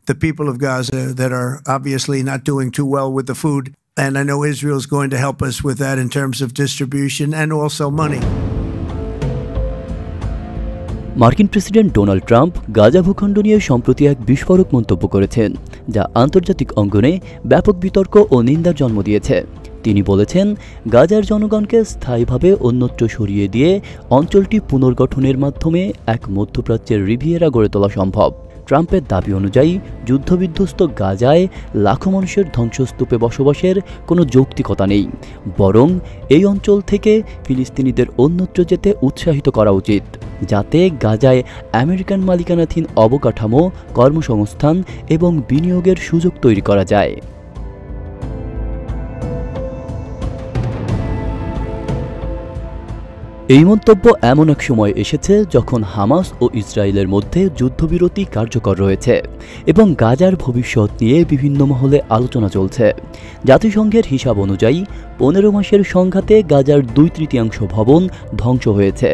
the people of Gaza that are obviously not doing too well with the food. And I know Israel's going to help us with that in terms of distribution and also money. মার্কিন president Donald Trump Gaza ভূখণ্ড নিয়ে সম্প্রতি এক বিস্ফোরক মন্তব্য করেছেন, যা আন্তর্জাতিক অঙ্গনে ব্যাপক বিতর্ক ও নিন্দার জন্ম দিয়েছে। তিনি বলেছেন, গাজার জনগণকে স্থায়ীভাবে অন্যত্র সরিয়ে দিয়ে অঞ্চলটি পুনর্গঠনের মাধ্যমে এক মধ্যপ্রাচ্যের রিভিয়েরা গড়ে তোলা সম্ভব। ট্রাম্পের দাবি অনুযায়ী যুদ্ধবিধ্বস্ত গাজায় লাখো মানুষের ধ্বংসস্তূপে বসবাসের কোনো যৌক্তিকতা নেই, বরং এই অঞ্চল থেকে ফিলিস্তিনিদের অন্যত্র যেতে উৎসাহিত করা উচিত, যাতে গাজায় আমেরিকান মালিকানাধীন অবকাঠামো, কর্মসংস্থান এবং বিনিয়োগের সুযোগ তৈরি করা যায়। এই মন্তব্য এমন এক সময় এসেছে যখন হামাস ও ইসরায়েলের মধ্যে যুদ্ধবিরতি কার্যকর রয়েছে এবং গাজার ভবিষ্যৎ নিয়ে বিভিন্ন মহলে আলোচনা চলছে। জাতিসংঘের হিসাব অনুযায়ী 15 মাসের সংঘাতে গাজার 2/3 ভবন ধ্বংস হয়েছে।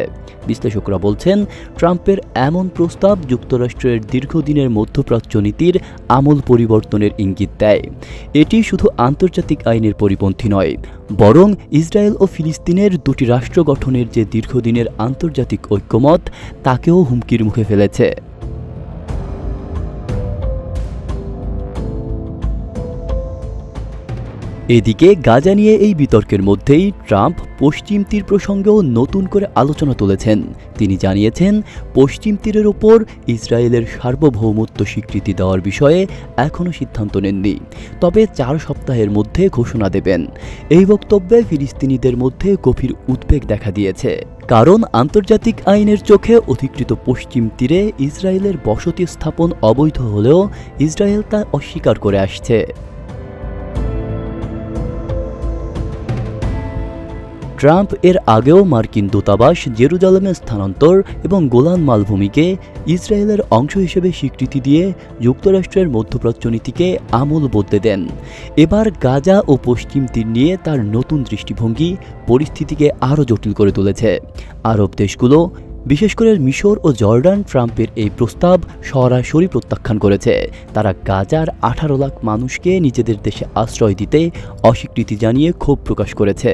বিশ্লেষকরা বলছেন, ট্রাম্পের এমন প্রস্তাব যুক্তরাষ্ট্রের দীর্ঘদিনের মধ্যপ্রাচ্য নীতির আমূল পরিবর্তনের ইঙ্গিত দেয়। এটি শুধু আন্তর্জাতিক আইনের পরিপন্থী নয়, বরং ইসরায়েল ও ফিলিস্তিনের দুটি রাষ্ট্র গঠনের যে দীর্ঘদিনের আন্তর্জাতিক ঐক্যমত, তাকেও হুমকির মুখে ফেলেছে। এদিকে গাজা নিয়ে এই বিতর্কের মধ্যেই ট্রাম্প পশ্চিম তীর প্রসঙ্গেও নতুন করে আলোচনা তুলেছেন। তিনি জানিয়েছেন, পশ্চিম তীরের ওপর ইসরায়েলের সার্বভৌমত্ব স্বীকৃতি দেওয়ার বিষয়ে এখনও সিদ্ধান্ত নেননি, তবে 4 সপ্তাহের মধ্যে ঘোষণা দেবেন। এই বক্তব্যে ফিলিস্তিনিদের মধ্যে গভীর উদ্বেগ দেখা দিয়েছে, কারণ আন্তর্জাতিক আইনের চোখে অধিকৃত পশ্চিম তীরে ইসরায়েলের বসতি স্থাপন অবৈধ হলেও ইসরায়েল তা অস্বীকার করে আসছে। ট্রাম্প এর আগেও মার্কিন দূতাবাস জেরুজালেমে স্থানান্তর এবং গোলান মালভূমিকে ইসরায়েলের অংশ হিসেবে স্বীকৃতি দিয়ে যুক্তরাষ্ট্রের মধ্যপ্রাচ্য নীতিকে আমূল বদলে দেন। এবার গাজা ও পশ্চিম তীর নিয়ে তার নতুন দৃষ্টিভঙ্গি পরিস্থিতিকে আরও জটিল করে তুলেছে। আরব দেশগুলো, বিশেষ করে মিশর ও জর্ডান, ট্রাম্পের এই প্রস্তাব সরাসরি প্রত্যাখ্যান করেছে। তারা গাজার 18 লাখ মানুষকে নিজেদের দেশে আশ্রয় দিতে অস্বীকৃতি জানিয়ে ক্ষোভ প্রকাশ করেছে।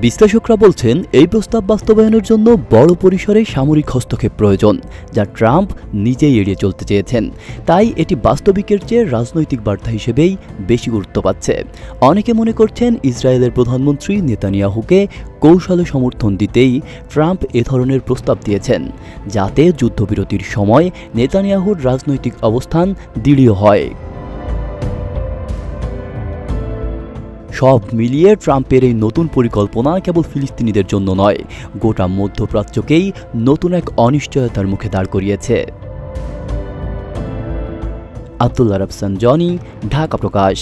বিশ্লেষকরা বলছেন, এই প্রস্তাব বাস্তবায়নের জন্য বড় পরিসরে সামরিক হস্তক্ষেপ প্রয়োজন, যা ট্রাম্প নিজেই এড়িয়ে চলতে চেয়েছেন। তাই এটি বাস্তবিকের চেয়ে রাজনৈতিক বার্তা হিসেবেই বেশি গুরুত্ব পাচ্ছে। অনেকে মনে করছেন, ইসরায়েলের প্রধানমন্ত্রী নেতানিয়াহুকে কৌশলে সমর্থন দিতেই ট্রাম্প এ ধরনের প্রস্তাব দিয়েছেন, যাতে যুদ্ধবিরতির সময় নেতানিয়াহুর রাজনৈতিক অবস্থান দৃঢ় হয়। সব মিলিয়ে ট্রাম্পের এই নতুন পরিকল্পনা কেবল ফিলিস্তিনিদের জন্য নয়, গোটা মধ্যপ্রাচ্যকেই নতুন এক অনিশ্চয়তার মুখে দাঁড় করিয়েছে। আব্দুল্লাহ রাফসান জনি, ঢাকা প্রকাশ।